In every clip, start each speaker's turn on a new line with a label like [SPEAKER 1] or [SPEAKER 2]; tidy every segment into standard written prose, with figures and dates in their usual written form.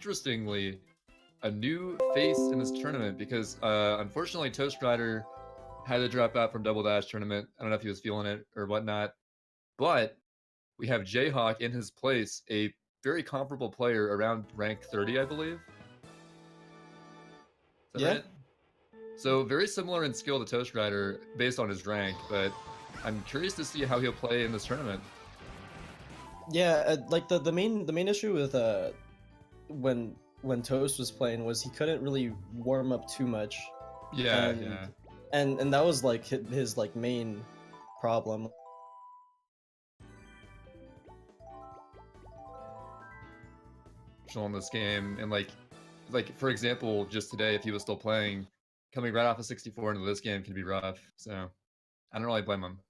[SPEAKER 1] interestingly, a new face in this tournament because unfortunately Toast Rider had to drop out from Double Dash tournament. I don't know if he was feeling it or whatnot, but we have JHawk in his place, a very comparable player around rank 30, I believe. Is that right? So very similar in skill to Toast Rider based on his rank, but I'm curious to see how he'll play in this tournament.
[SPEAKER 2] Yeah, like the main issue with when Toast was playing was he couldn't really warm up too much.
[SPEAKER 1] Yeah,
[SPEAKER 2] and that was like his like main problem.
[SPEAKER 1] In this game, and like for example, just today, if he was still playing, coming right off of 64 into this game can be rough. So I don't really blame him.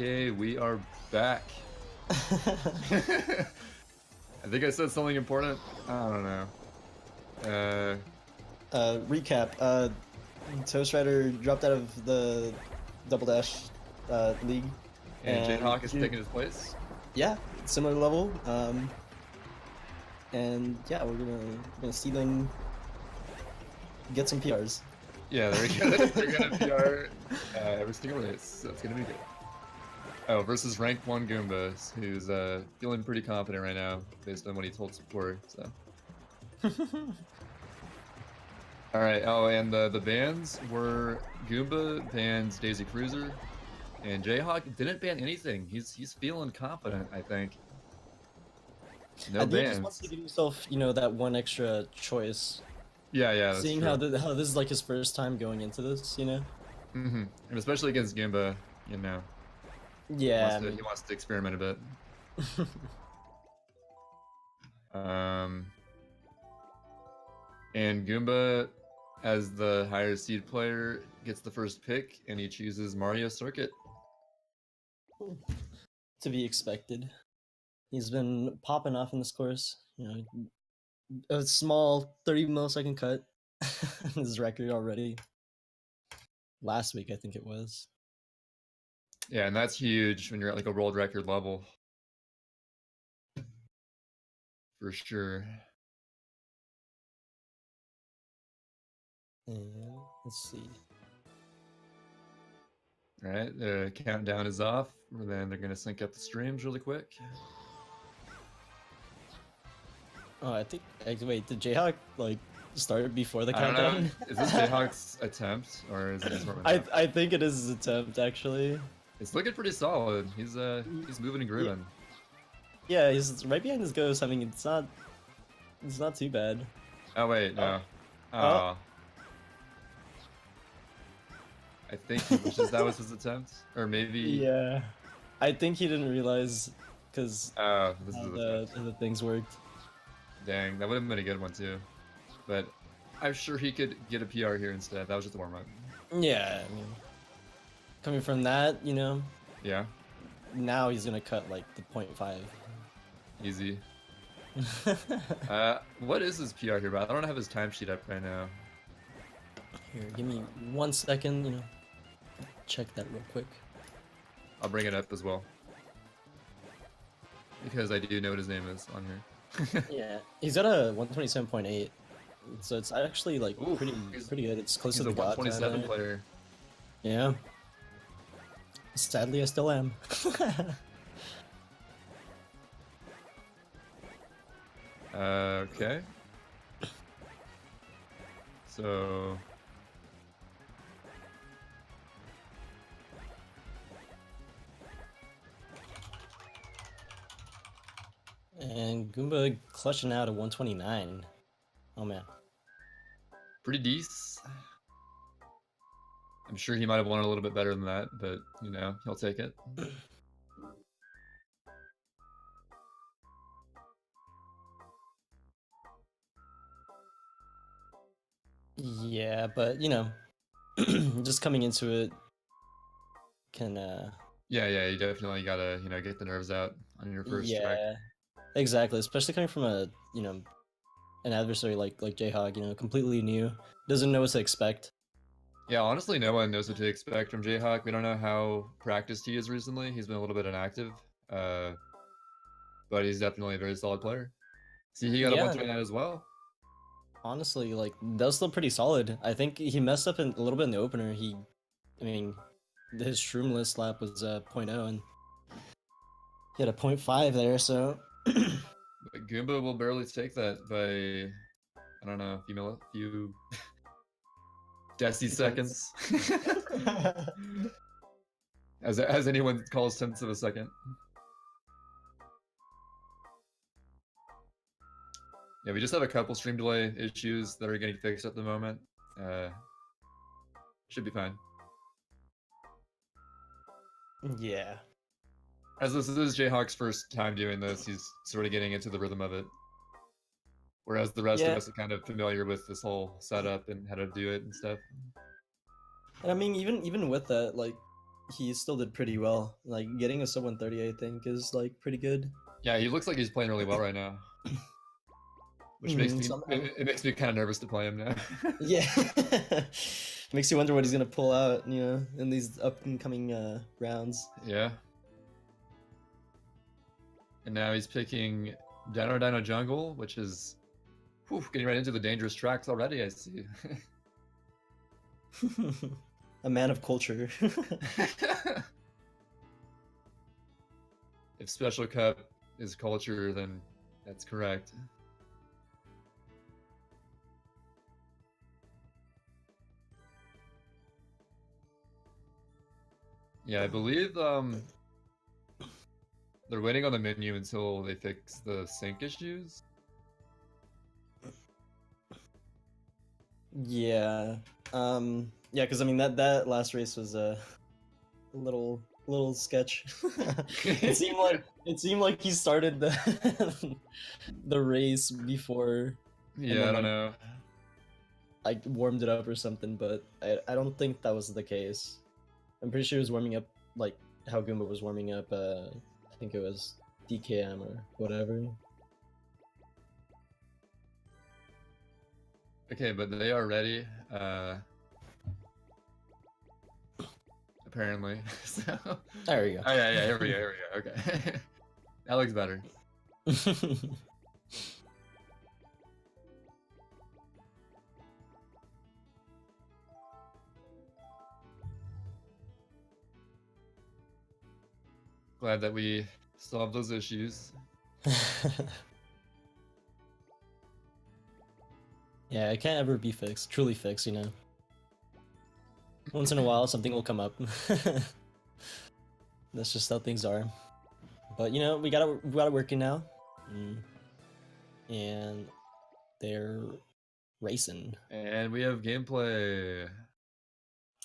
[SPEAKER 1] Okay, we are back. I think I said something important. I don't know.
[SPEAKER 2] Recap. Toast Rider dropped out of the Double Dash league,
[SPEAKER 1] and JHawk is taking his place.
[SPEAKER 2] Yeah, similar level. And yeah, we're gonna see them get some PRs.
[SPEAKER 1] Yeah, they're gonna PR every single race. So it's gonna be good. Oh, versus ranked 1 Goombas, who's feeling pretty confident right now based on what he told support. So. All right. Oh, and the bans were Goomba bans Daisy Cruiser, and JHawk didn't ban anything. He's feeling confident, I think. No bans.
[SPEAKER 2] He just wants to give himself, you know, that one extra choice.
[SPEAKER 1] Yeah, that's
[SPEAKER 2] Seeing
[SPEAKER 1] true.
[SPEAKER 2] how this is like his first time going into this, you know.
[SPEAKER 1] And especially against Goomba, you know.
[SPEAKER 2] Yeah,
[SPEAKER 1] he wants to experiment a bit. And Goomba, as the higher seed player, gets the first pick, and he chooses Mario Circuit.
[SPEAKER 2] To be expected. He's been popping off in this course. You know, a small 30 millisecond cut his record already. Last week, I think it was.
[SPEAKER 1] Yeah, and that's huge when you're at like a world record level. For sure.
[SPEAKER 2] And let's see.
[SPEAKER 1] All right, the countdown is off. Then they're gonna sync up the streams really quick.
[SPEAKER 2] Oh, I think. Wait, did JHawk like start before the countdown?
[SPEAKER 1] Is this JHawk's attempt, or is it his
[SPEAKER 2] I think it is his attempt actually.
[SPEAKER 1] It's looking pretty solid. He's moving and grooving.
[SPEAKER 2] Yeah, he's right behind his ghost. I mean, it's not too bad.
[SPEAKER 1] Oh wait, no. Oh. I think he wishes that was his attempt, or maybe.
[SPEAKER 2] Yeah, I think he didn't realize because
[SPEAKER 1] this is
[SPEAKER 2] the things worked.
[SPEAKER 1] Dang, that would have been a good one too, but I'm sure he could get a PR here instead. That was just a warm up.
[SPEAKER 2] Yeah, I mean, coming from that, you know.
[SPEAKER 1] Yeah.
[SPEAKER 2] Now he's gonna cut like the 0.5.
[SPEAKER 1] Easy. What is his PR here, but I don't have his timesheet up right now.
[SPEAKER 2] Here, give me 1 second, you know. Check that real quick.
[SPEAKER 1] I'll bring it up as well. Because I do know what his name is on here.
[SPEAKER 2] Yeah, he's got a 127.8. So it's actually like pretty good. It's close to the God
[SPEAKER 1] 127 player.
[SPEAKER 2] Yeah. Sadly, I still am.
[SPEAKER 1] Okay. So.
[SPEAKER 2] And Goomba clutching out a 129. Oh man.
[SPEAKER 1] Pretty decent. I'm sure he might have won a little bit better than that, but you know, he'll take it.
[SPEAKER 2] Yeah, but you know, just coming into it can
[SPEAKER 1] Yeah, you definitely gotta, get the nerves out on your first track.
[SPEAKER 2] yeah, exactly. Especially coming from a an adversary like JHawk, completely new, doesn't know what to expect.
[SPEAKER 1] Yeah, honestly, no one knows what to expect from JHawk. We don't know how practiced he is recently. He's been a little bit inactive, but he's definitely a very solid player. See, he got a
[SPEAKER 2] Yeah,
[SPEAKER 1] 129 as well.
[SPEAKER 2] honestly, like that was still pretty solid. I think he messed up a little bit in the opener. I mean, his Shroomless lap was 0.0 and he had a 0.5 there, so.
[SPEAKER 1] But Goomba will barely take that by, I don't know, a few deciseconds. as anyone calls tenths of a second. Yeah, we just have a couple stream delay issues that are getting fixed at the moment. Should be fine.
[SPEAKER 2] Yeah.
[SPEAKER 1] As this is JHawk's first time doing this, he's sort of getting into the rhythm of it. Whereas the rest of us are kind of familiar with this whole setup and how to do it and stuff.
[SPEAKER 2] And I mean, even with that, like, he still did pretty well. Like, getting a sub 130, I think, is like pretty good.
[SPEAKER 1] Yeah, he looks like he's playing really well right now. Which makes me it makes me kind of nervous to play him now.
[SPEAKER 2] Yeah. Makes you wonder what he's gonna pull out, in these up and coming rounds.
[SPEAKER 1] Yeah. And now he's picking Dino Jungle, which is getting right into the dangerous tracks already, I see.
[SPEAKER 2] A man of culture.
[SPEAKER 1] If Special Cup is culture, then that's correct. Yeah, I believe they're waiting on the menu until they fix the sync issues.
[SPEAKER 2] Yeah. Yeah, because I mean that last race was a little sketch. It seemed like he started the the race before.
[SPEAKER 1] Yeah, I don't know.
[SPEAKER 2] I warmed it up or something, but I don't think that was the case. I'm pretty sure he was warming up like how Goomba was warming up. I think it was DKM or whatever.
[SPEAKER 1] Okay, but they are ready. Apparently. So.
[SPEAKER 2] There we go.
[SPEAKER 1] Oh yeah, here we go. Okay. That looks better. Glad that we solved those issues.
[SPEAKER 2] Yeah, it can't ever be fixed, truly fixed, Once in a while, something will come up. That's just how things are. But we got it working now, and they're racing.
[SPEAKER 1] And we have gameplay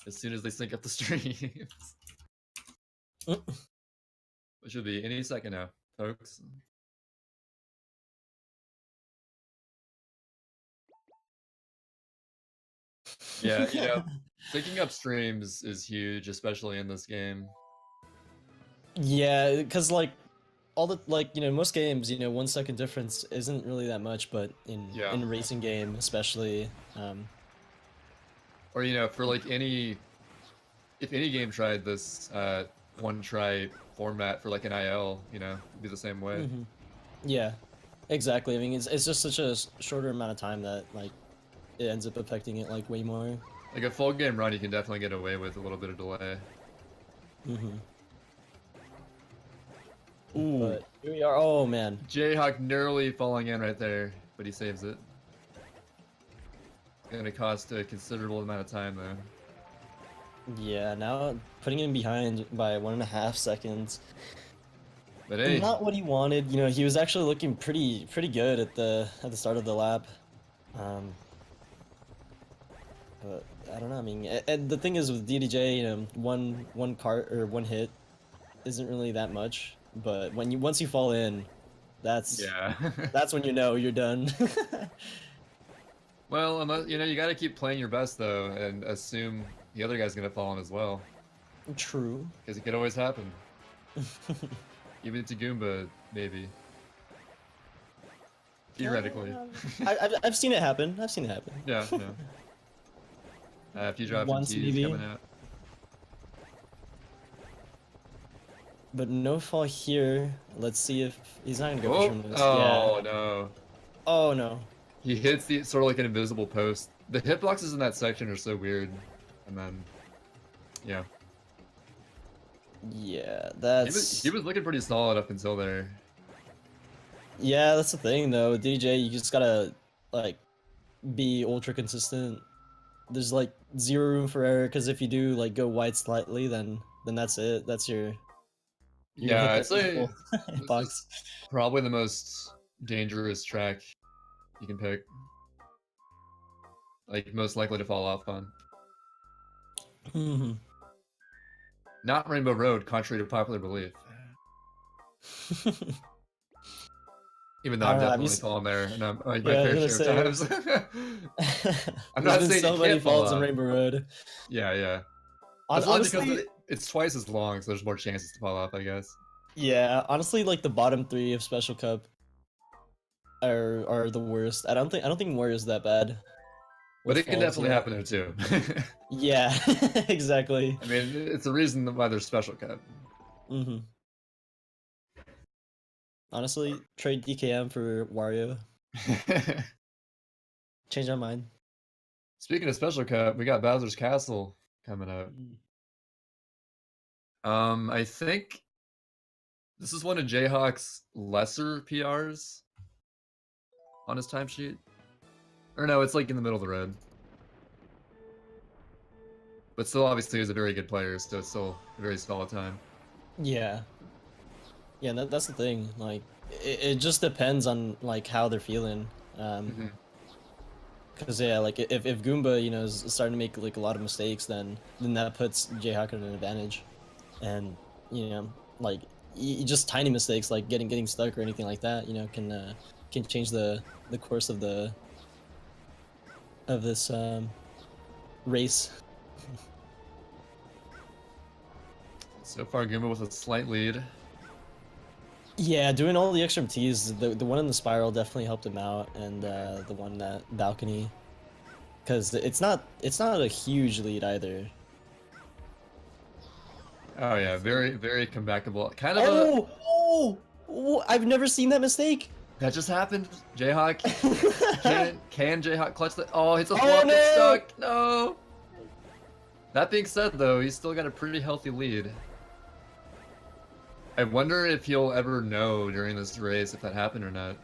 [SPEAKER 1] as soon as they sync up the streams. Which should be any second now, folks. Yeah, syncing up streams is huge, especially in this game.
[SPEAKER 2] Yeah, because like all the most games, 1 second difference isn't really that much, but in racing game especially.
[SPEAKER 1] Or for like if any game tried this one try format for like an IL, it'd be the same way.
[SPEAKER 2] Yeah, exactly. I mean, it's just such a shorter amount of time that like it ends up affecting it like way more.
[SPEAKER 1] Like a full game run, you can definitely get away with a little bit of delay.
[SPEAKER 2] Ooh. But here we are. Oh man.
[SPEAKER 1] JHawk nearly falling in right there, but he saves it. It's gonna cost a considerable amount of time though.
[SPEAKER 2] Yeah, now putting him behind by 1.5 seconds.
[SPEAKER 1] But hey,
[SPEAKER 2] not what he wanted. He was actually looking pretty good at the start of the lap. But I don't know. I mean, and the thing is with DDJ, one cart or one hit isn't really that much. But once you fall in, that's when you're done.
[SPEAKER 1] Well, unless, you got to keep playing your best though, and assume the other guy's gonna fall in as well,
[SPEAKER 2] True.
[SPEAKER 1] because it could always happen. Even to Goomba, maybe. Theoretically.
[SPEAKER 2] I've seen it happen. I've seen it happen.
[SPEAKER 1] Yeah, yeah. If you drop
[SPEAKER 2] Once
[SPEAKER 1] keys
[SPEAKER 2] maybe.
[SPEAKER 1] coming out.
[SPEAKER 2] But no fall here. Let's see if he's not gonna go
[SPEAKER 1] Oh,
[SPEAKER 2] for terminus.
[SPEAKER 1] oh
[SPEAKER 2] Yeah.
[SPEAKER 1] no.
[SPEAKER 2] Oh no.
[SPEAKER 1] He hits the sort of like an invisible post. The hitboxes in that section are so weird. And then, yeah.
[SPEAKER 2] Yeah,
[SPEAKER 1] He
[SPEAKER 2] that's.
[SPEAKER 1] was looking pretty solid up until there.
[SPEAKER 2] Yeah, that's the thing though. DJ, you just gotta like be ultra consistent. There's like zero room for error because if you do like go wide slightly, then that's it. That's your hit
[SPEAKER 1] Yeah,
[SPEAKER 2] that
[SPEAKER 1] I'd say this
[SPEAKER 2] box.
[SPEAKER 1] is probably the most dangerous track you can pick. Like, most likely to fall off on. Not Rainbow Road, contrary to popular belief. Even though I'm definitely falling there, and I'm like my fair share of times. I'm not saying
[SPEAKER 2] so
[SPEAKER 1] you
[SPEAKER 2] many
[SPEAKER 1] can't fall
[SPEAKER 2] falls on
[SPEAKER 1] off.
[SPEAKER 2] Rainbow Road.
[SPEAKER 1] Yeah, yeah. That's only because it's twice as long, so there's more chances to fall off, I guess.
[SPEAKER 2] Yeah, honestly, like the bottom three of Special Cup are the worst. I don't think Warrior's that bad.
[SPEAKER 1] But it can definitely happen there too.
[SPEAKER 2] Yeah, exactly.
[SPEAKER 1] I mean, it's the reason why there's Special Cup.
[SPEAKER 2] Honestly, trade DKM for Wario. Change our mind.
[SPEAKER 1] Speaking of Special Cup, we got Bowser's Castle coming up. I think this is one of JHawk's lesser PRs on his timesheet. Or no, it's like in the middle of the road. But still, obviously, he's a very good player, so it's still a very solid time.
[SPEAKER 2] Yeah. Yeah, that's the thing. Like, it just depends on like how they're feeling. Because yeah, like if Goomba, is starting to make like a lot of mistakes, then that puts JHawk at an advantage, and like just tiny mistakes like getting stuck or anything like that, can change the course of this race.
[SPEAKER 1] So far, Goomba with a slight lead.
[SPEAKER 2] Yeah, doing all the extra T's, the one in the spiral definitely helped him out, and the one that balcony, because it's not a huge lead either.
[SPEAKER 1] Oh yeah, very very comebackable. Kind of.
[SPEAKER 2] Oh! I've never seen that mistake.
[SPEAKER 1] That just happened. JHawk can JHawk clutch that? Oh, it's a flop. It's stuck. No. That being said, though, he's still got a pretty healthy lead. I wonder if he'll ever know during this race if that happened or not.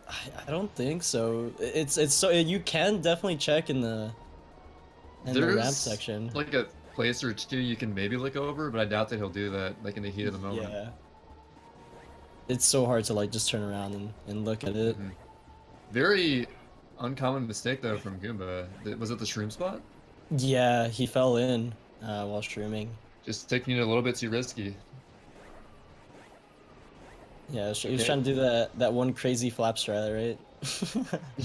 [SPEAKER 2] I don't think so. It's so you can definitely check in the ramp section.
[SPEAKER 1] Like a place or two you can maybe look over, but I doubt that he'll do that like in the heat of the moment.
[SPEAKER 2] Yeah. It's so hard to like just turn around and look at it.
[SPEAKER 1] Very uncommon mistake though from Goomba. Was it the shroom spot?
[SPEAKER 2] Yeah, he fell in while shrooming.
[SPEAKER 1] Just taking it a little bit too risky.
[SPEAKER 2] Yeah, he was trying to do that one crazy flap strat, right?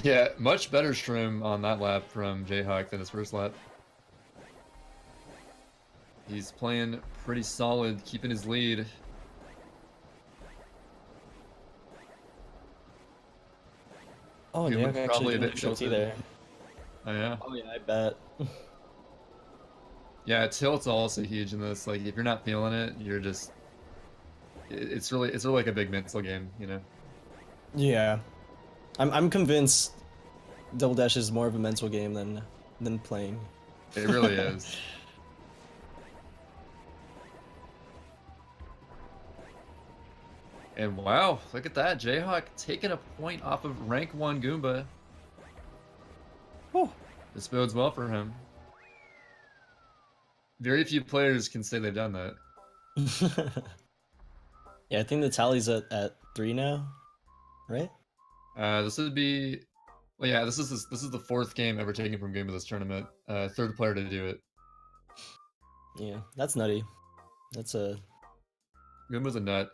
[SPEAKER 1] Yeah, much better shroom on that lap from JHawk than his first lap. He's playing pretty solid, keeping his lead.
[SPEAKER 2] Oh, yeah, probably a bit tilted there.
[SPEAKER 1] Oh yeah.
[SPEAKER 2] Oh yeah, I bet.
[SPEAKER 1] Yeah, tilt's also huge in this. Like, if you're not feeling it, you're just. It's really like a big mental game, you know.
[SPEAKER 2] Yeah, I'm convinced Double Dash is more of a mental game than playing.
[SPEAKER 1] It really is. And wow, look at that. JHawk taking a point off of rank 1 Goomba.
[SPEAKER 2] Oh.
[SPEAKER 1] This bodes well for him. Very few players can say they've done that.
[SPEAKER 2] Yeah, I think the tally's at 3 now, right?
[SPEAKER 1] This would be, well, yeah. This is the 4th game ever taken from Goomba this tournament. 3rd player to do it.
[SPEAKER 2] Yeah, that's nutty. That's a.
[SPEAKER 1] Goomba's a nut.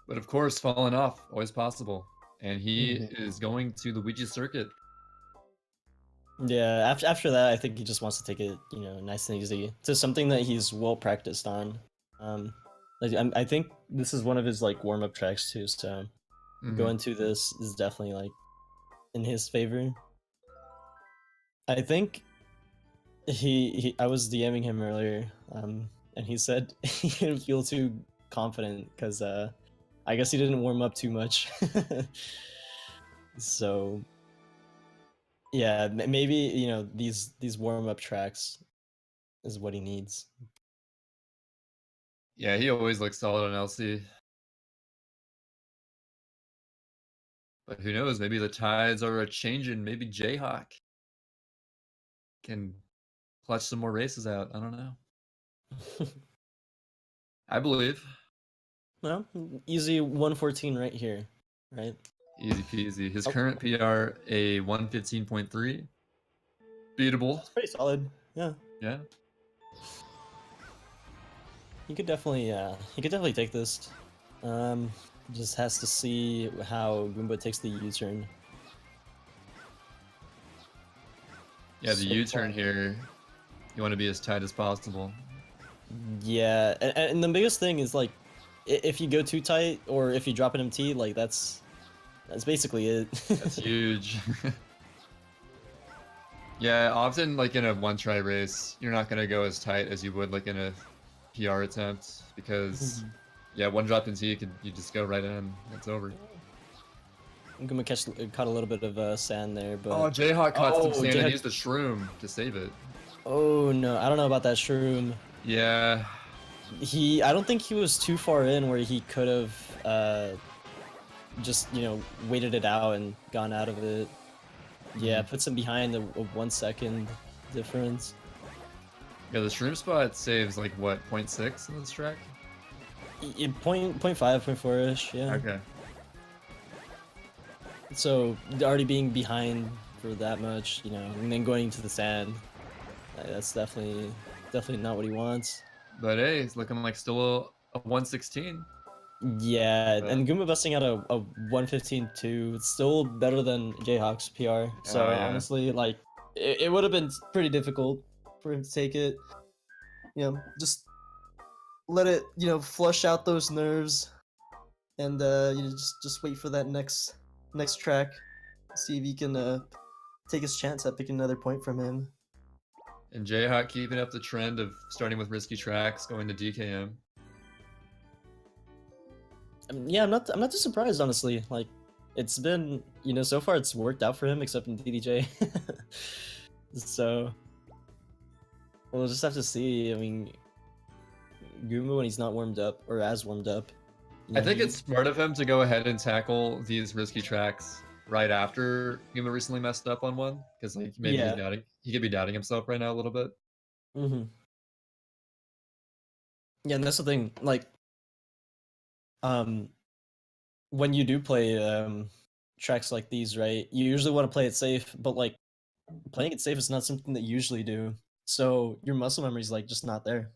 [SPEAKER 1] But of course, falling off always possible. and he is going to Luigi's Circuit.
[SPEAKER 2] Yeah, after that, I think he just wants to take it, nice and easy to something that he's well practiced on. Like I think this is one of his like warm up tracks too. So going to this is definitely like in his favor. I think I was DMing him earlier, and he said he didn't feel too confident because I guess he didn't warm up too much. So yeah, maybe these warm up tracks is what he needs.
[SPEAKER 1] Yeah, he always looks solid on LC. But who knows? Maybe the tides are a changing. Maybe JHawk can clutch some more races out. I don't know. I believe.
[SPEAKER 2] Well, easy 114 right here, right?
[SPEAKER 1] Easy peasy. His current PR a 115.3. Beatable.
[SPEAKER 2] That's pretty solid. Yeah.
[SPEAKER 1] Yeah.
[SPEAKER 2] He could definitely take this. Just has to see how Goomba takes the U-turn.
[SPEAKER 1] Yeah, the U-turn here. You want to be as tight as possible.
[SPEAKER 2] Yeah, and the biggest thing is like, if you go too tight or if you drop an MT, like that's basically it.
[SPEAKER 1] That's huge. Yeah, often like in a one-try race, you're not gonna go as tight as you would like in a PR attempt because yeah, one drop into you just go right in. It's over.
[SPEAKER 2] Goomba caught a little bit of sand there, but
[SPEAKER 1] oh, JHawk caught some sand and used the shroom to save it.
[SPEAKER 2] Oh no, I don't know about that shroom.
[SPEAKER 1] Yeah.
[SPEAKER 2] I don't think he was too far in where he could have just waited it out and gone out of it. Yeah, puts him behind a 1 second difference.
[SPEAKER 1] Yeah, the shroom spot saves like what, 0.6 in this track?
[SPEAKER 2] 0.5, 0.4-ish, yeah.
[SPEAKER 1] Okay.
[SPEAKER 2] So already being behind for that much, and then going to the sand, that's definitely not what he wants.
[SPEAKER 1] But hey, it's looking like still a 116.
[SPEAKER 2] Yeah, and Goomba busting out a 115.2, it's still better than JHawk's PR. So honestly, like it would have been pretty difficult for him to take it. Just let it flush out those nerves, and just wait for that next track. See if he can take his chance at picking another point from him.
[SPEAKER 1] And JHawk keeping up the trend of starting with risky tracks, going to DKM.
[SPEAKER 2] Yeah, I'm not too surprised, honestly. Like, it's been, so far it's worked out for him, except in DDJ. So we'll just have to see. I mean, Goomba when he's not warmed up or as warmed up.
[SPEAKER 1] I think it's smart of him to go ahead and tackle these risky tracks right after Goomba recently messed up on one, because like maybe he could be doubting himself right now a little bit.
[SPEAKER 2] Yeah, and that's the thing. Like, when you do play tracks like these, right? You usually want to play it safe, but like playing it safe is not something that you usually do. So your muscle memory is like just not there.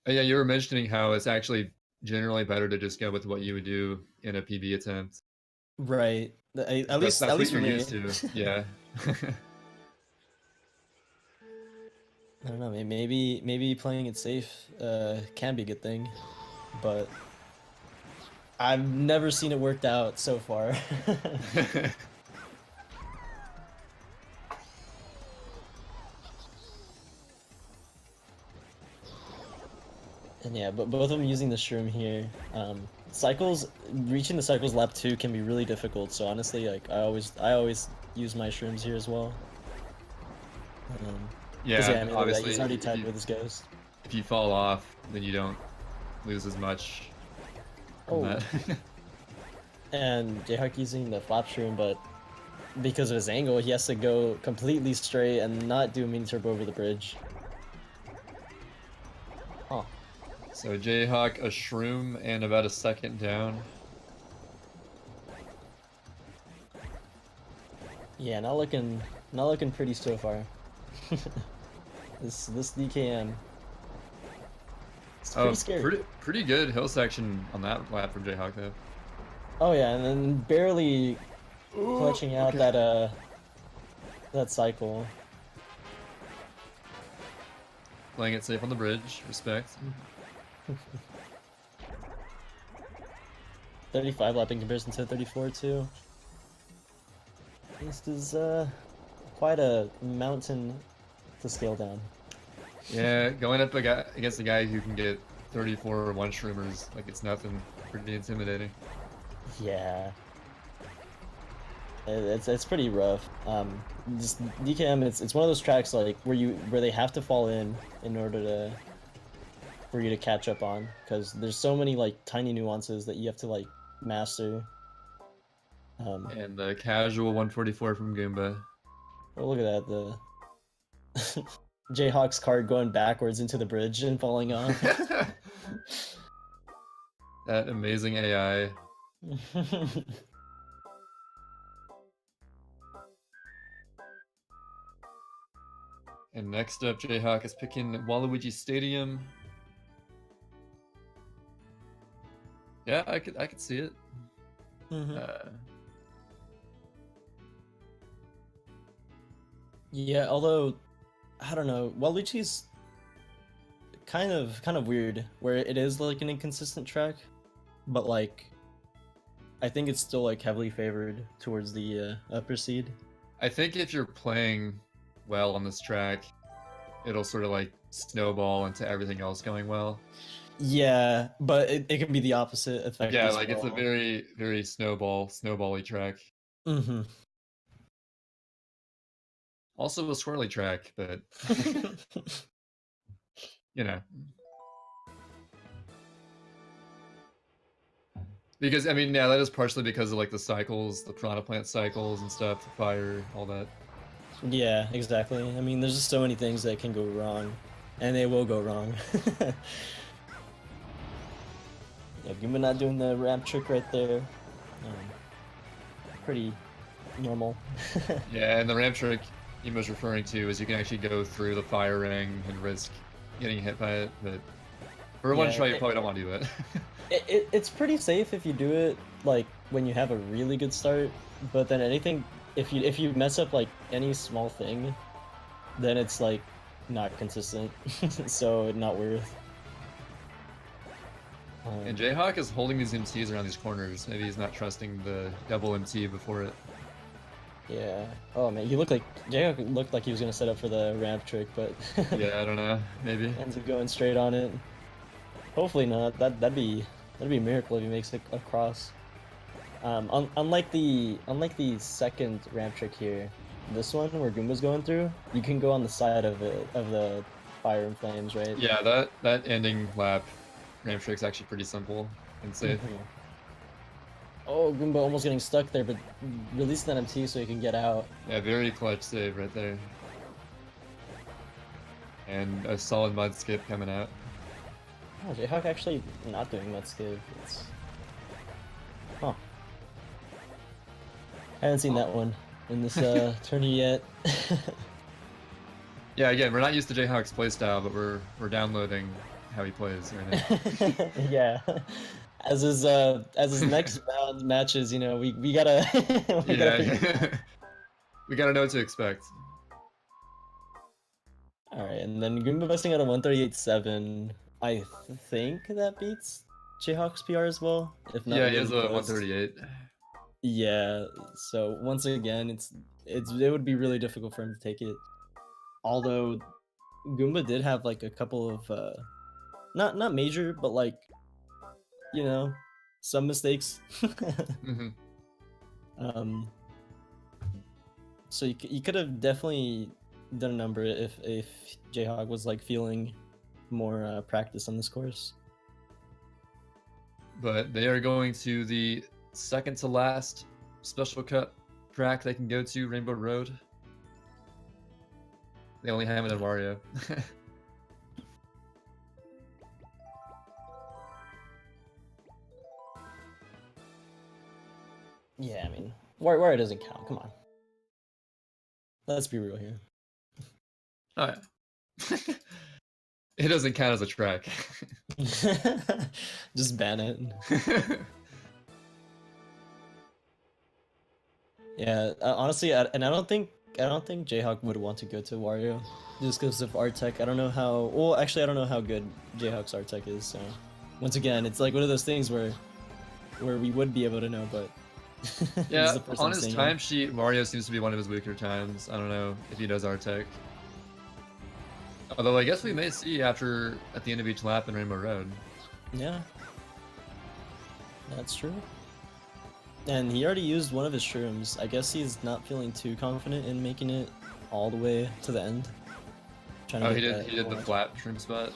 [SPEAKER 1] Yeah, you were mentioning how it's actually generally better to just go with what you would do in a PB attempt.
[SPEAKER 2] Right. At least
[SPEAKER 1] what
[SPEAKER 2] for
[SPEAKER 1] you're
[SPEAKER 2] me.
[SPEAKER 1] used to. Yeah.
[SPEAKER 2] I don't know. Maybe playing it safe can be a good thing, but I've never seen it worked out so far. And yeah, but both of them using the shroom here. Reaching the cycles lap 2 can be really difficult. So honestly, like I always use my shrooms here as well. I mean,
[SPEAKER 1] obviously
[SPEAKER 2] he's already tied with his ghost.
[SPEAKER 1] If you fall off, then you don't lose as much. That.
[SPEAKER 2] And JHawk using the flap shroom, but because of his angle, he has to go completely straight and not do a mini turbo over the bridge. Oh.
[SPEAKER 1] So JHawk a shroom and about a second down.
[SPEAKER 2] Yeah, not looking pretty so far. this DKM. It's pretty scary.
[SPEAKER 1] Pretty good hill section on that lap from JHawk though.
[SPEAKER 2] Oh yeah, and then barely clutching out
[SPEAKER 1] Okay.
[SPEAKER 2] that cycle.
[SPEAKER 1] Playing it safe on the bridge. Respect.
[SPEAKER 2] 35 lap in comparison to 34 too. This is quite a mountain to scale down.
[SPEAKER 1] Yeah, going up against a guy who can get 34 one-shroomers like it's nothing. Pretty intimidating.
[SPEAKER 2] Yeah. It's pretty rough. Just DKM, it's one of those tracks like where they have to fall in order to for you to catch up on, because there's so many like tiny nuances that you have to like master.
[SPEAKER 1] And the casual 144 from Goomba.
[SPEAKER 2] Oh, look at that, the JHawk's card going backwards into the bridge and falling off.
[SPEAKER 1] That amazing AI. And next up, JHawk is picking Waluigi Stadium. Yeah, I could see it.
[SPEAKER 2] Yeah, although I don't know, Waluigi's kind of weird, where it is like an inconsistent track, but like I think it's still like heavily favored towards the upper seed.
[SPEAKER 1] I think if you're playing well on this track, it'll sort of like snowball into everything else going well.
[SPEAKER 2] Yeah, but it can be the opposite effect.
[SPEAKER 1] Yeah,
[SPEAKER 2] as
[SPEAKER 1] like
[SPEAKER 2] well.
[SPEAKER 1] it's a very snowbally track.
[SPEAKER 2] Mm-hmm.
[SPEAKER 1] Also a swirly track, but you know. Because I mean, yeah, that is partially because of like the cycles, the piranha plant cycles and stuff, the fire, all that.
[SPEAKER 2] Yeah, exactly. I mean, there's just so many things that can go wrong, and they will go wrong. Yeah, Goomba not doing the ramp trick right there. Pretty normal.
[SPEAKER 1] Yeah, and the ramp trick he was referring to is you can actually go through the fire ring and risk getting hit by it, but for one try, you probably don't want to do that.
[SPEAKER 2] It's pretty safe if you do it like when you have a really good start, but then anything if you mess up like any small thing, then it's like not consistent, so not worth.
[SPEAKER 1] And JHawk is holding these MTs around these corners. Maybe he's not trusting the double MT before it.
[SPEAKER 2] Yeah. Oh man, JHawk looked like he was gonna set up for the ramp trick, but
[SPEAKER 1] yeah, I don't know. Maybe
[SPEAKER 2] ends up going straight on it. Hopefully not. That'd be a miracle if he makes it across. Unlike the second ramp trick here, this one where Goomba's going through, you can go on the side of the fire and flames, right?
[SPEAKER 1] Yeah, that ending lap ramp trick's actually pretty simple and safe.
[SPEAKER 2] Oh, Goomba almost getting stuck there, but releasing that MT so he can get out.
[SPEAKER 1] Yeah, very clutch save right there. And a solid mud skip coming out.
[SPEAKER 2] Oh, JHawk actually not doing mud skip. Huh. I haven't seen that one in this tourney yet.
[SPEAKER 1] Yeah, again, we're not used to JHawk's playstyle, but we're downloading how he plays right now.
[SPEAKER 2] Yeah. As his next round matches, you know, we gotta
[SPEAKER 1] we gotta know what to expect.
[SPEAKER 2] Alright, and then Goomba busting out a 138.7. I think that beats JHawk's PR as well. If not,
[SPEAKER 1] Yeah, he has
[SPEAKER 2] really
[SPEAKER 1] a
[SPEAKER 2] close.
[SPEAKER 1] 138.
[SPEAKER 2] Yeah, so once again, it would be really difficult for him to take it. Although Goomba did have like a couple of not major, but like, you know, some mistakes. So you could have definitely done a number if JHawk was like feeling more practice on this course.
[SPEAKER 1] But they are going to the second to last special cup track they can go to, Rainbow Road. They only have it in Wario.
[SPEAKER 2] Yeah, I mean, Wario doesn't count. Come on. Let's be real here.
[SPEAKER 1] Oh, yeah. It doesn't count as a track.
[SPEAKER 2] Just ban it. Yeah, honestly, and I don't think JHawk would want to go to Wario just because of art tech. I don't know how. Well, actually, I don't know how good JHawk's art tech is. So, once again, it's like one of those things where we would be able to know, but this
[SPEAKER 1] Yeah,
[SPEAKER 2] is the first
[SPEAKER 1] on
[SPEAKER 2] time
[SPEAKER 1] his
[SPEAKER 2] seeing him.
[SPEAKER 1] timesheet, Mario seems to be one of his weaker times. I don't know if he does Artec. Although I guess we may see at the end of each lap in Rainbow Road.
[SPEAKER 2] Yeah, that's true. And he already used one of his shrooms. I guess he's not feeling too confident in making it all the way to the end.
[SPEAKER 1] Oh, he did the flat shroom spot.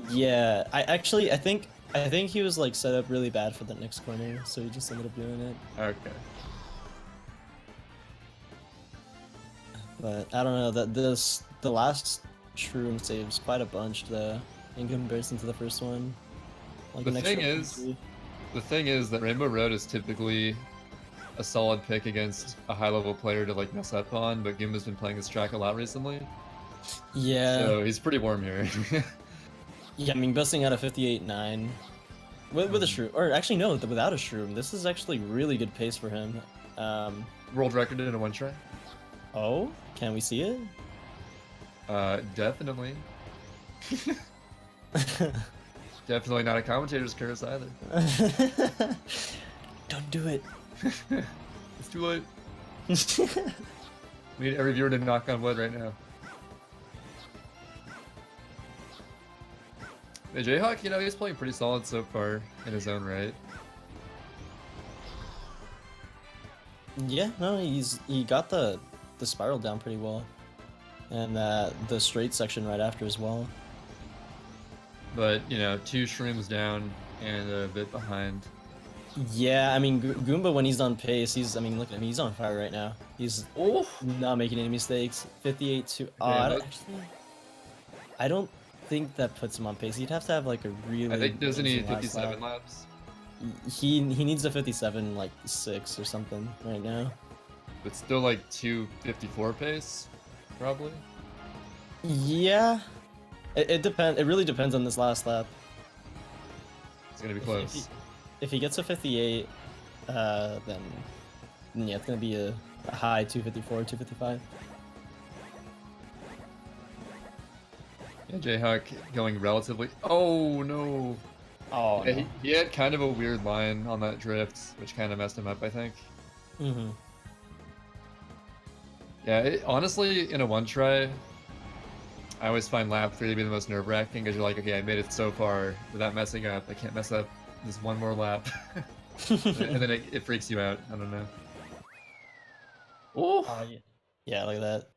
[SPEAKER 2] Yeah, I think he was like set up really bad for the next corner, so he just ended up doing it.
[SPEAKER 1] Okay.
[SPEAKER 2] But I don't know, that the last shroom saves quite a bunch though in comparison to the first one. Like
[SPEAKER 1] the thing is that Rainbow Road is typically a solid pick against a high-level player to like mess up on, but Goomba's been playing this track a lot recently.
[SPEAKER 2] Yeah.
[SPEAKER 1] So he's pretty warm here.
[SPEAKER 2] Yeah, I mean, busting out a 58.9 with a shroom, or actually no, without a shroom. This is actually really good pace for him.
[SPEAKER 1] World record in a one try.
[SPEAKER 2] Oh, can we see it?
[SPEAKER 1] Definitely. Definitely not a commentator's curse either.
[SPEAKER 2] Don't do it.
[SPEAKER 1] It's too late. We need every viewer to knock on wood right now. The JHawk, you know, he's playing pretty solid so far in his own right.
[SPEAKER 2] Yeah, no, he got the spiral down pretty well, and the straight section right after as well.
[SPEAKER 1] But you know, 2 shrooms down and a bit behind.
[SPEAKER 2] Yeah, I mean, Goomba when he's on pace, I mean, look at him, he's on fire right now. He's not making any mistakes. 58 to odd. Actually, I don't think that puts him on pace. He'd have to have like a really.
[SPEAKER 1] I think doesn't he 57 laps?
[SPEAKER 2] He needs a 57 like 6 or something right now.
[SPEAKER 1] But still like 254 pace, probably.
[SPEAKER 2] Yeah, it depends. It really depends on this last lap.
[SPEAKER 1] It's gonna be close.
[SPEAKER 2] If he gets a 58, then yeah, it's gonna be a high 254, 255.
[SPEAKER 1] Yeah, JHawk going relatively. Oh no!
[SPEAKER 2] Oh,
[SPEAKER 1] yeah,
[SPEAKER 2] no.
[SPEAKER 1] he had kind of a weird line on that drift, which kind of messed him up, I think.
[SPEAKER 2] Mm-hmm.
[SPEAKER 1] Yeah, honestly, in a one try, I always find lap 3 to be the most nerve-wracking because you're like, okay, I made it so far without messing up. I can't mess up this one more lap. And then it freaks you out. I don't know. Oh!
[SPEAKER 2] Yeah, like that.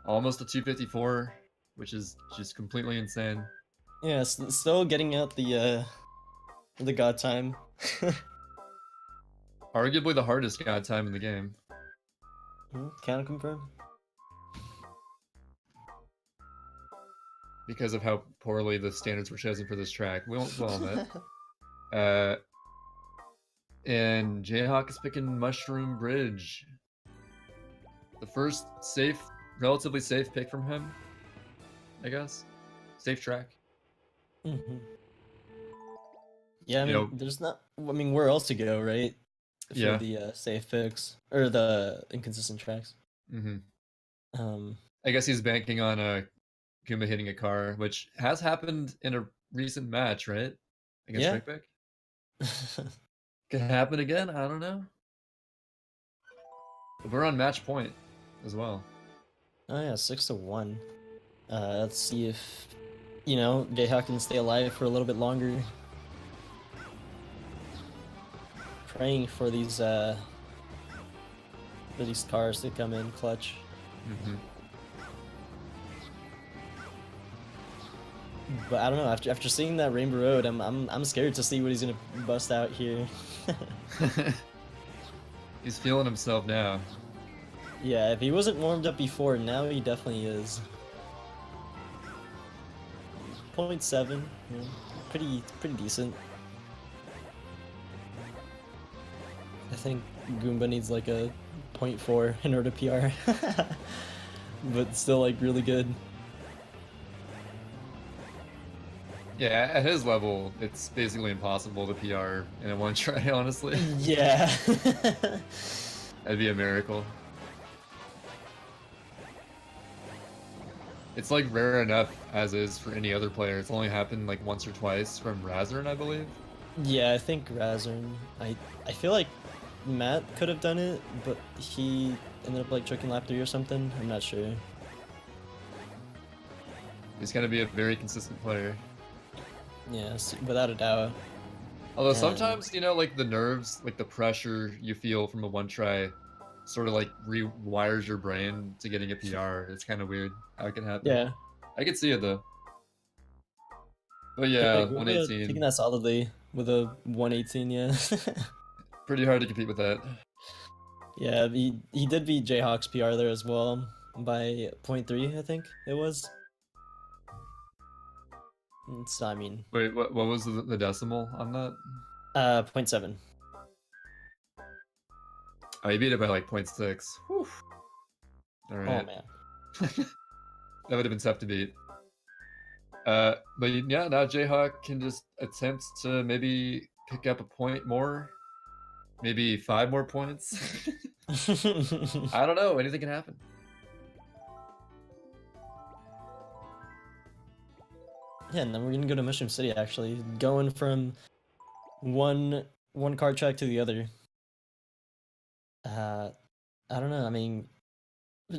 [SPEAKER 1] Almost a 254, which is just completely insane.
[SPEAKER 2] Yeah, still getting out the god time.
[SPEAKER 1] Arguably the hardest god time in the game.
[SPEAKER 2] Can confirm.
[SPEAKER 1] Because of how poorly the standards were chosen for this track. We won't dwell on that. And JHawk is picking Mushroom Bridge. The first relatively safe pick from him, I guess. Safe track.
[SPEAKER 2] Mm-hmm. Yeah, I mean, there's not. I mean, where else to go, right? For the safe picks or the inconsistent tracks.
[SPEAKER 1] Mm-hmm. I guess he's banking on Goomba hitting a car, which has happened in a recent match, right? Against Rick. Could happen again. I don't know. But we're on match point as well.
[SPEAKER 2] Oh yeah, 6-1. Let's see if JHawk can stay alive for a little bit longer. Praying for these cars to come in clutch.
[SPEAKER 1] Mm-hmm.
[SPEAKER 2] But I don't know. After seeing that Rainbow Road, I'm scared to see what he's gonna bust out here.
[SPEAKER 1] He's feeling himself now.
[SPEAKER 2] Yeah, if he wasn't warmed up before, now he definitely is. 0.7, yeah, pretty decent. I think Goomba needs like a 0.4 in order to PR, but still like really good.
[SPEAKER 1] Yeah, at his level, it's basically impossible to PR in a one try, honestly.
[SPEAKER 2] Yeah.
[SPEAKER 1] That'd be a miracle. It's like rare enough as is for any other player. It's only happened like once or twice from Razorn, I believe.
[SPEAKER 2] Yeah, I think Razorn. I feel like Matt could have done it, but he ended up like choking lap 3 or something. I'm not sure.
[SPEAKER 1] He's gonna be a very consistent player.
[SPEAKER 2] Yes, without a doubt.
[SPEAKER 1] Although
[SPEAKER 2] And
[SPEAKER 1] sometimes, you know, like the nerves, like the pressure you feel from a one try sort of like rewires your brain to getting a PR. It's kind of weird how it can happen.
[SPEAKER 2] yeah,
[SPEAKER 1] I could see it though. But
[SPEAKER 2] yeah,
[SPEAKER 1] yeah,
[SPEAKER 2] Goomba taking
[SPEAKER 1] 118.
[SPEAKER 2] that solidly with a 118. Yeah,
[SPEAKER 1] Pretty hard to compete with that.
[SPEAKER 2] yeah. He did beat JHawk's PR there as well by 0.3, I think it was. So I mean,
[SPEAKER 1] Wait, what was the decimal on that?
[SPEAKER 2] 0.7.
[SPEAKER 1] Oh, you beat it by like 0.6. Whew. All
[SPEAKER 2] Oh
[SPEAKER 1] right.
[SPEAKER 2] man.
[SPEAKER 1] That would have been tough to beat. But yeah, now JHawk can just attempt to maybe pick up a point more. Maybe 5 more points. I don't know. Anything can happen.
[SPEAKER 2] Yeah, and then we're gonna go to Mushroom City actually, going from one card track to the other. I don't know. I mean,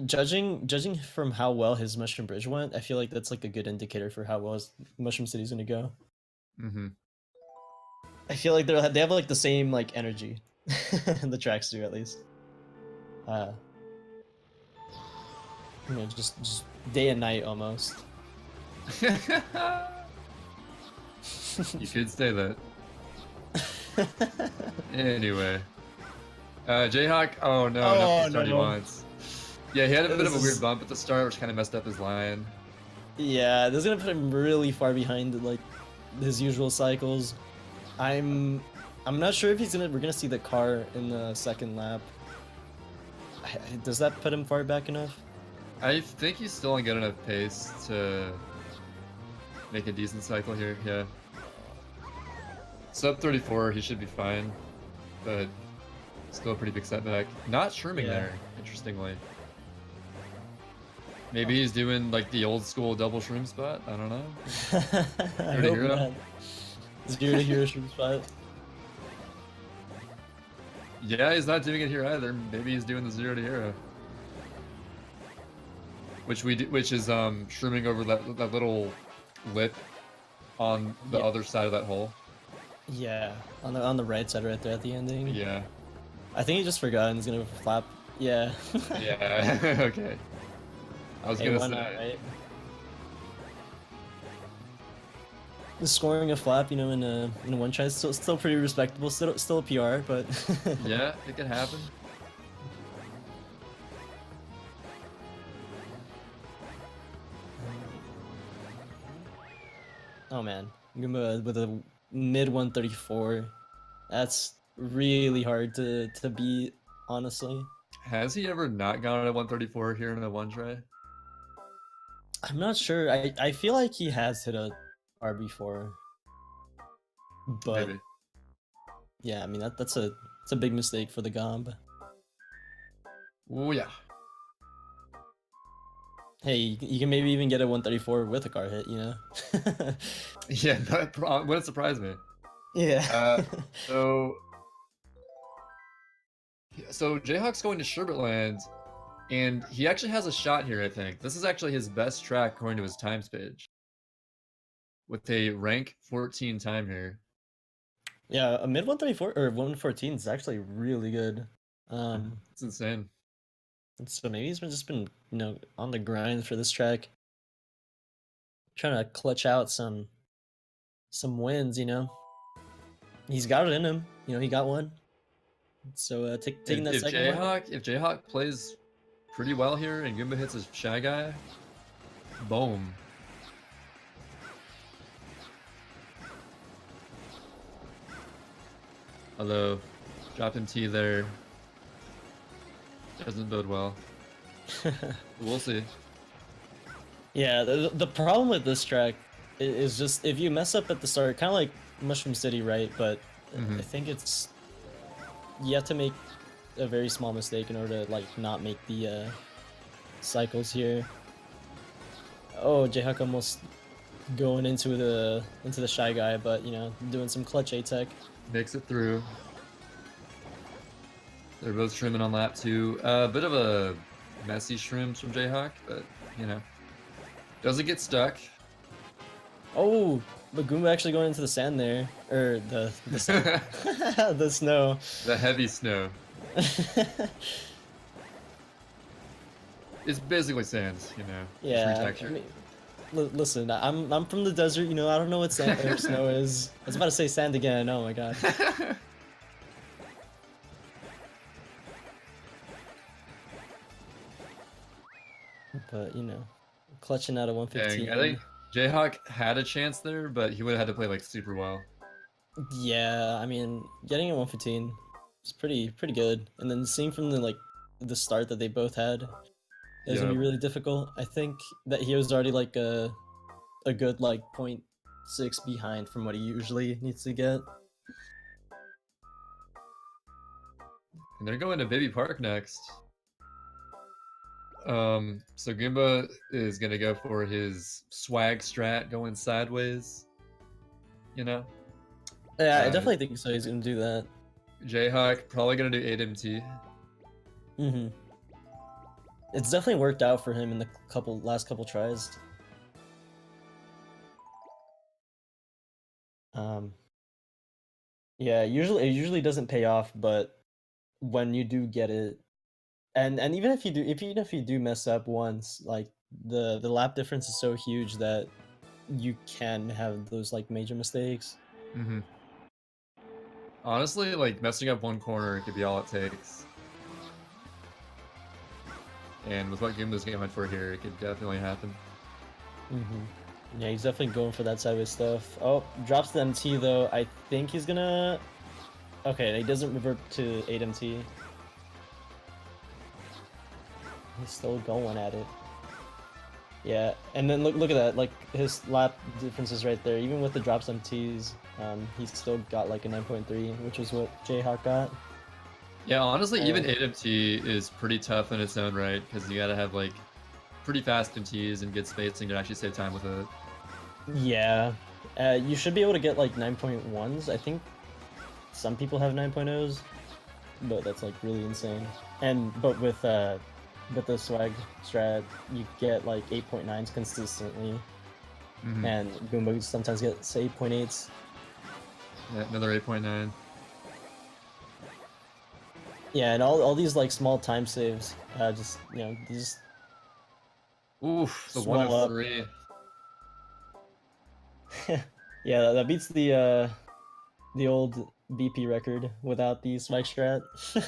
[SPEAKER 2] judging from how well his Mushroom Bridge went, I feel like that's like a good indicator for how well his Mushroom City's gonna go.
[SPEAKER 1] Mm-hmm.
[SPEAKER 2] I feel like they have like the same like energy. The tracks do at least. You know, just day and night almost.
[SPEAKER 1] You could say that. Anyway. JHawk, oh no, not the start he wants. Yeah, he had a bit of a weird bump at the start, which kind of messed up his line.
[SPEAKER 2] Yeah, this is gonna put him really far behind like his usual cycles. I'm not sure if we're gonna see the car in the second lap. Does that put him far back enough?
[SPEAKER 1] I think he's still on good enough pace to make a decent cycle here, yeah. Sub 34, he should be fine, but still a pretty big setback. Not shrooming there, interestingly. Maybe he's doing like the old school double shroom spot, I don't know.
[SPEAKER 2] I hope not. Zero to hero shroom spot.
[SPEAKER 1] Yeah, he's not doing it here either. Maybe he's doing the 0 to hero. Which is shrooming over that little lip on the other side of that hole.
[SPEAKER 2] Yeah, on the right side right there at the ending.
[SPEAKER 1] Yeah.
[SPEAKER 2] I think he just forgot and he's gonna flap. Yeah.
[SPEAKER 1] Yeah. Okay. I was gonna say.
[SPEAKER 2] Not, right? The scoring a flap, you know, in a one try is still pretty respectable. Still a PR, but
[SPEAKER 1] yeah, it can happen.
[SPEAKER 2] Oh man, Goomba with a mid 134. That's really hard to beat, honestly.
[SPEAKER 1] Has he ever not gone at 134 here in a one try?
[SPEAKER 2] I'm not sure. I feel like he has hit a RB4, but
[SPEAKER 1] maybe.
[SPEAKER 2] Yeah, I mean that's a big mistake for the Gomb.
[SPEAKER 1] Oh yeah.
[SPEAKER 2] Hey, you can maybe even get a 134 with a car hit, you know?
[SPEAKER 1] Yeah, that wouldn't surprise me.
[SPEAKER 2] Yeah.
[SPEAKER 1] So JHawk's going to Sherbetland, and he actually has a shot here, I think. This is actually his best track according to his times page. With a rank 14 time here.
[SPEAKER 2] Yeah, a mid 134 or 114 is actually really good.
[SPEAKER 1] It's insane.
[SPEAKER 2] So maybe he's just been, you know, on the grind for this track. Trying to clutch out some wins, you know. He's got it in him. You know, he got one. So taking that second one.
[SPEAKER 1] If JHawk plays pretty well here and Goomba hits his Shy Guy, boom. Although, dropping T there doesn't bode well. We'll see.
[SPEAKER 2] Yeah, the problem with this track is just if you mess up at the start, kind of like Mushroom City, right? But I think you have to make a very small mistake in order to like not make the cycles here. Oh, JHawk almost going into the Shy Guy, but you know, doing some clutch A-Tech.
[SPEAKER 1] Makes it through. They're both shrimming on lap 2. A bit of a messy shrooms from JHawk, but you know, doesn't get stuck.
[SPEAKER 2] Oh, but Goomba actually going into the sand there, or the sand. The snow.
[SPEAKER 1] The heavy snow. It's basically sand, you know.
[SPEAKER 2] Yeah. I mean, listen, I'm from the desert, you know. I don't know what sand or snow is. I was about to say sand again. Oh my god. But you know, clutching out of 115.
[SPEAKER 1] Dang, I think JHawk had a chance there, but he would have had to play like super well.
[SPEAKER 2] Yeah, I mean, getting a 115 is pretty good, and then seeing from the start that they both had is gonna be really difficult. I think that he was already like a good like 0.6 behind from what he usually needs to get.
[SPEAKER 1] And they're going to Baby Park next. So Goomba is gonna go for his swag strat going sideways. You know?
[SPEAKER 2] Yeah, I definitely think so. He's gonna do that.
[SPEAKER 1] JHawk probably gonna do 8MT.
[SPEAKER 2] Mm-hmm. It's definitely worked out for him in the last couple tries. Yeah, it usually doesn't pay off, but when you do get it, and even if you do mess up once, like the lap difference is so huge that you can have those like major mistakes.
[SPEAKER 1] Mm-hmm. Honestly, like messing up one corner could be all it takes. And with what Goomba's going for here, it could definitely happen.
[SPEAKER 2] Mm-hmm. Yeah, he's definitely going for that sideways stuff. Oh, drops the MT though. I think he's gonna. Okay, he doesn't revert to 8MT. He's still going at it. Yeah, and then look at that. Like his lap differences right there. Even with the drops MTs, he's still got like a 9.3, which is what JHawk got.
[SPEAKER 1] Yeah, honestly, even 8MT is pretty tough in its own right, because you gotta have like pretty fast MTs and good spacing to actually save time with it.
[SPEAKER 2] Yeah, you should be able to get like 9.1s. I think some people have 9.0s, but that's like really insane. But with the swag strat, you get like 8.9s consistently, and Goomba sometimes gets 8.8s.
[SPEAKER 1] Yeah, another 8.9.
[SPEAKER 2] Yeah, and all these like small time saves, just you know, these.
[SPEAKER 1] Oof, the 1 of 3.
[SPEAKER 2] Yeah, that beats the old BP record without the swag strat. I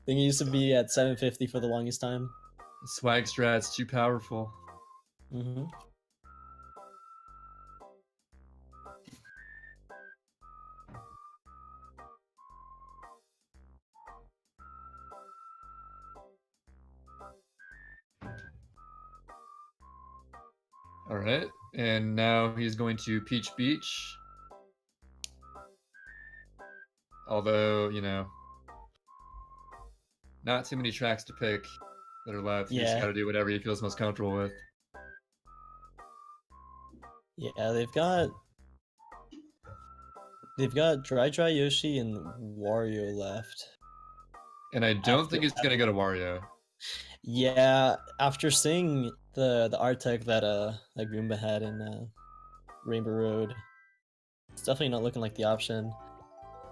[SPEAKER 2] think it used to be at 750 for the longest time.
[SPEAKER 1] Swag strat's too powerful.
[SPEAKER 2] Mm-hmm.
[SPEAKER 1] All right, and now he's going to Peach Beach. Although, you know, not too many tracks to pick that are left. You just gotta do whatever he feels most comfortable with.
[SPEAKER 2] Yeah, they've got Dry Yoshi and Wario left.
[SPEAKER 1] And I don't think he's gonna go to Wario.
[SPEAKER 2] Yeah, after seeing the art tech that Goomba had in Rainbow Road, it's definitely not looking like the option.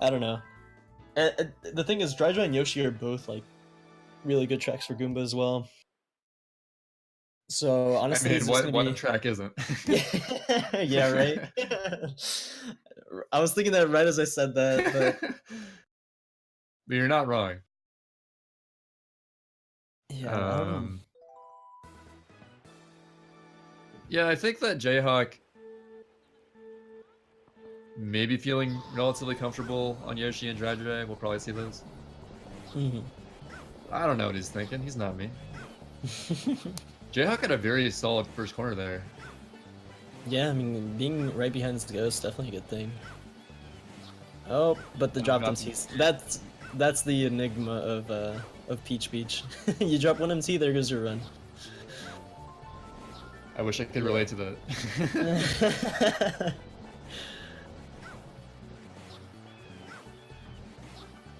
[SPEAKER 2] I don't know. The thing is, Dry and Yoshi are both like really good tracks for Goomba as well. So honestly,
[SPEAKER 1] I mean, what track isn't?
[SPEAKER 2] Yeah, right. I was thinking that right as I said that,
[SPEAKER 1] but you're not wrong.
[SPEAKER 2] Yeah.
[SPEAKER 1] Yeah, I think that JHawk maybe feeling relatively comfortable on Yoshi and Dry. We'll probably see those. I don't know what he's thinking. He's not me. JHawk had a very solid first corner there.
[SPEAKER 2] Yeah, I mean, being right behind this ghost is definitely a good thing. Oh, but the drop MTs. that's the enigma of Peach Beach. You drop one MT, there goes your run.
[SPEAKER 1] I wish I could relate to that.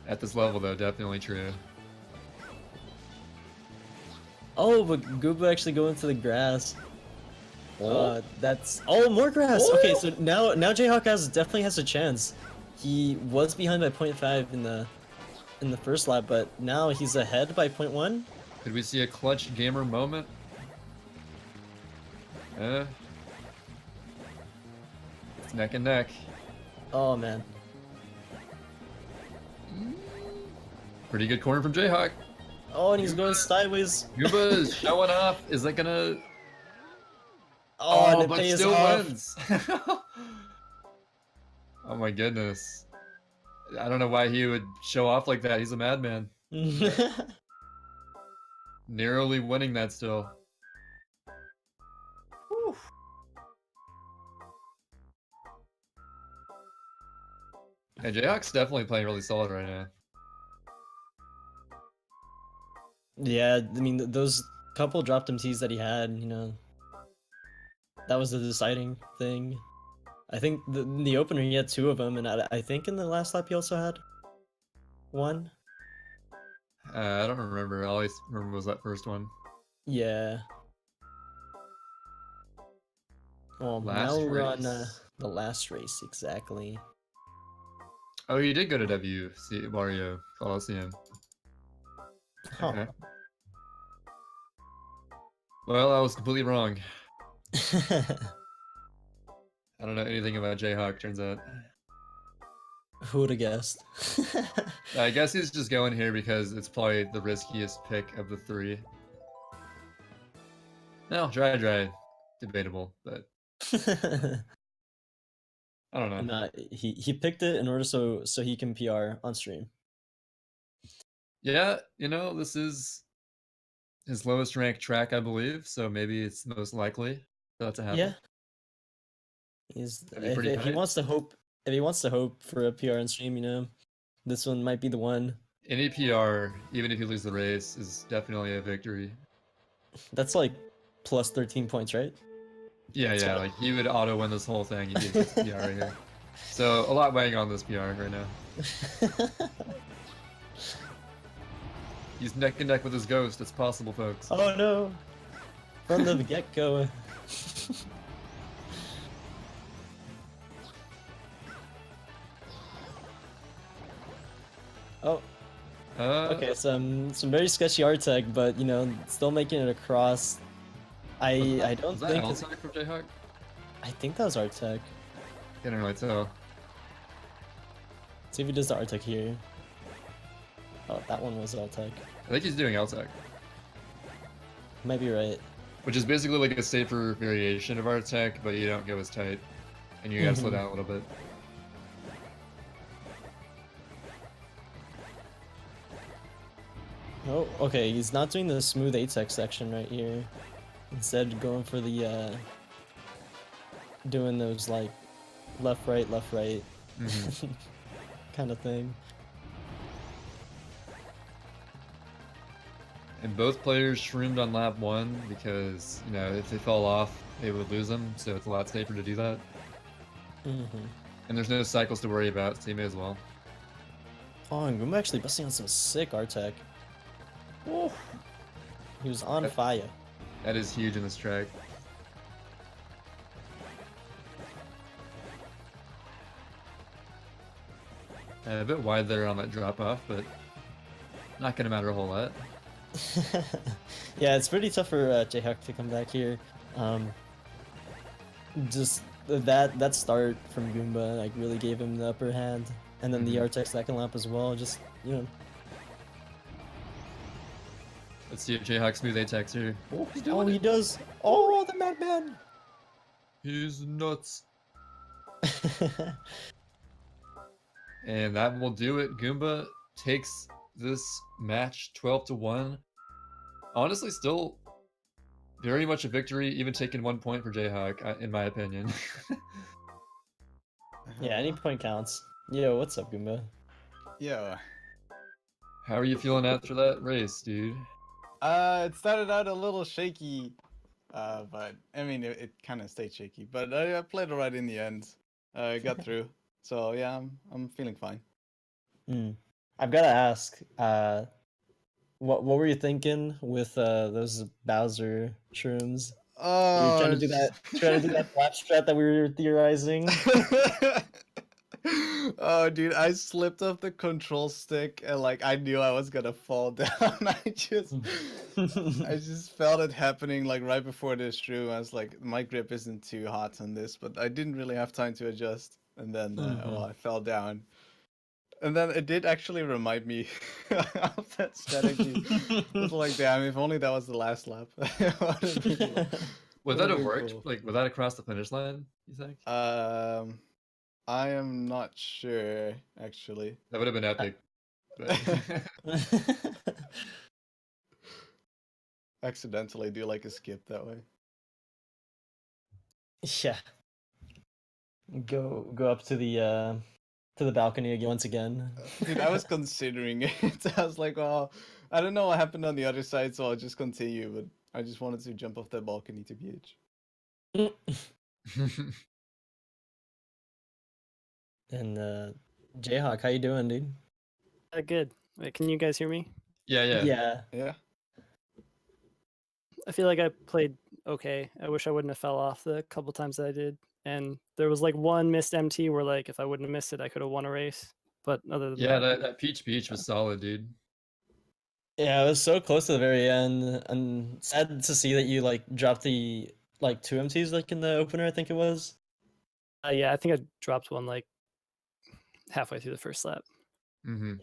[SPEAKER 1] At this level, though, definitely true.
[SPEAKER 2] Oh, but Goomba actually go into the grass.
[SPEAKER 1] Oh.
[SPEAKER 2] That's more grass. Oh. Okay, so now JHawk definitely has a chance. He was behind by 0.5 in the first lap, but now he's ahead by 0.1.
[SPEAKER 1] Could we see a clutch gamer moment? It's neck and neck.
[SPEAKER 2] Oh man.
[SPEAKER 1] Pretty good corner from JHawk.
[SPEAKER 2] Oh, and he's going sideways.
[SPEAKER 1] Goomba is showing off. Is that gonna?
[SPEAKER 2] Oh, and
[SPEAKER 1] but
[SPEAKER 2] it
[SPEAKER 1] still
[SPEAKER 2] off.
[SPEAKER 1] wins. Oh my goodness. I don't know why he would show off like that. He's a madman. Narrowly winning that still. Whew. And JHawk's definitely playing really solid right now.
[SPEAKER 2] Yeah, I mean those couple dropped MTs that he had, you know, that was the deciding thing. I think in the opener he had 2 of them, and I think in the last lap he also had 1.
[SPEAKER 1] I don't remember. All I remember was that first one.
[SPEAKER 2] Yeah. Well,
[SPEAKER 1] Last
[SPEAKER 2] now we're
[SPEAKER 1] race.
[SPEAKER 2] on the last race, exactly.
[SPEAKER 1] Oh, you did go to WC Wario Coliseum.
[SPEAKER 2] Huh.
[SPEAKER 1] Okay. Well, I was completely wrong. I don't know anything about JHawk, turns out.
[SPEAKER 2] Who would have guessed?
[SPEAKER 1] I guess he's just going here because it's probably the riskiest pick of the 3. No, dry. Debatable, but I don't know.
[SPEAKER 2] Nah, he picked it in order so he can PR on stream.
[SPEAKER 1] Yeah, you know, this is his lowest ranked track, I believe, so maybe it's most likely for that to happen.
[SPEAKER 2] Yeah. If he wants to hope for a PR on stream, you know, this one might be the one.
[SPEAKER 1] Any PR, even if you lose the race, is definitely a victory.
[SPEAKER 2] That's like plus 13 points, right?
[SPEAKER 1] Yeah, like he would auto win this whole thing. He'd be this PR right here. So a lot weighing on this PR right now. He's neck and neck with his ghost. It's possible, folks.
[SPEAKER 2] Oh no! From the get-go. Oh. Okay, some very sketchy art tech, but you know, still making it across. I don't
[SPEAKER 1] think. Was that art tech from JHawk?
[SPEAKER 2] I think that was art tech.
[SPEAKER 1] Can't really tell.
[SPEAKER 2] See if he does the art tech here. Oh, that one was art tech.
[SPEAKER 1] I think he's doing L-Tech.
[SPEAKER 2] Might be right.
[SPEAKER 1] Which is basically like a safer variation of R-Tech, but you don't go as tight. And you gotta slow down a little bit.
[SPEAKER 2] Oh, okay, he's not doing the smooth A-Tech section right here. Instead, going for the, doing those, like, left, right, kind of thing.
[SPEAKER 1] And both players shroomed on lap 1 because, you know, if they fell off, they would lose them, so it's a lot safer to do that. And there's no cycles to worry about, so you may as well.
[SPEAKER 2] Oh, and Goomba actually busting on some sick R-Tech. Oh, he was on fire.
[SPEAKER 1] That is huge in this track. A bit wide there on that drop-off, but not going to matter a whole lot.
[SPEAKER 2] Yeah, it's pretty tough for JHawk to come back here. Just that start from Goomba like really gave him the upper hand, and then the R-Tech second lap as well. Just, you know.
[SPEAKER 1] Let's see if JHawk smooth A-Techs here.
[SPEAKER 2] Oh, he's doing it. He does. Oh, the madman.
[SPEAKER 1] He's nuts. And that will do it. Goomba takes this match 12-1. Honestly, still very much a victory, even taking 1 point for JHawk, in my opinion.
[SPEAKER 2] Yeah, any point counts. Yo, what's up, Goomba?
[SPEAKER 3] Yo.
[SPEAKER 1] How are you feeling after that race, dude?
[SPEAKER 3] It started out a little shaky, but I mean it kind of stayed shaky. But I played alright in the end. I got through. So yeah, I'm feeling fine.
[SPEAKER 2] I've got to ask, what were you thinking with those Bowser shrooms? Were you
[SPEAKER 3] Oh,
[SPEAKER 2] trying to do that flap strat that we were theorizing?
[SPEAKER 3] Oh, dude, I slipped off the control stick and like I knew I was gonna fall down. I just felt it happening like right before this shroom. I was like, my grip isn't too hot on this, but I didn't really have time to adjust, and then well, I fell down. And then it did actually remind me of that strategy. It's like, damn, if only that was the last lap.
[SPEAKER 1] Would that have worked? Cool. Like, would that across the finish line, you think?
[SPEAKER 3] I am not sure, actually.
[SPEAKER 1] That would have been epic.
[SPEAKER 3] Accidentally do like a skip that way.
[SPEAKER 2] Yeah. Go up to the balcony again once again.
[SPEAKER 3] Dude, I was considering it. I was like, well, I don't know what happened on the other side, so I'll just continue, but I just wanted to jump off that balcony to BH.
[SPEAKER 2] And JHawk, how you doing, dude?
[SPEAKER 4] Good. Wait, can you guys hear me?
[SPEAKER 2] Yeah.
[SPEAKER 4] I feel like I played okay. I wish I wouldn't have fell off the couple times that I did. And there was like one missed MT where like if I wouldn't have missed it, I could have won a race. But other than
[SPEAKER 1] that Peach was solid, dude.
[SPEAKER 2] Yeah, it was so close to the very end, and sad to see that you like dropped the like 2 MTs like in the opener, I think it was.
[SPEAKER 4] Yeah, I think I dropped one like halfway through the first lap.
[SPEAKER 2] Yeah,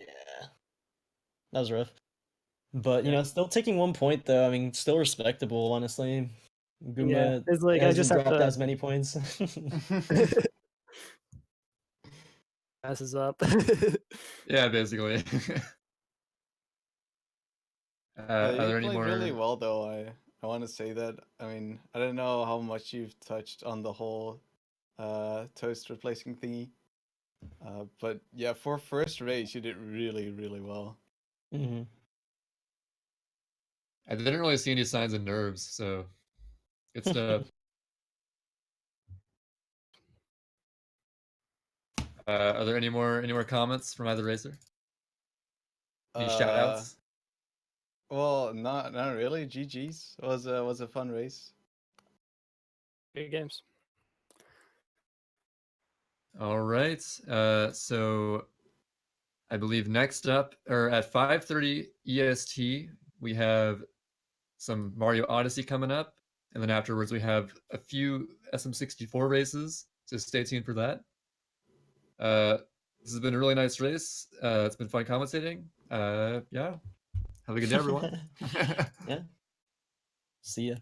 [SPEAKER 2] that was rough. But you know, still taking 1 point though. I mean, still respectable, honestly. Goomba
[SPEAKER 4] it's like I just
[SPEAKER 2] dropped as many points.
[SPEAKER 4] Passes up.
[SPEAKER 1] Yeah, basically. Are there any more?
[SPEAKER 3] Really well though. I want to say that. I mean, I don't know how much you've touched on the whole toast replacing thingy. But yeah, for first race, you did really, really well.
[SPEAKER 1] I didn't really see any signs of nerves, so good stuff. Are there any more comments from either racer? Any shout outs?
[SPEAKER 3] Well, not really. GG's was a fun race.
[SPEAKER 4] Good games.
[SPEAKER 1] All right. So I believe next up, or at 5:30 EST, we have some Mario Odyssey coming up, and then afterwards we have a few SM64 races. So stay tuned for that. This has been a really nice race. It's been fun commentating. Yeah. Have a good day, everyone.
[SPEAKER 2] Yeah. See ya.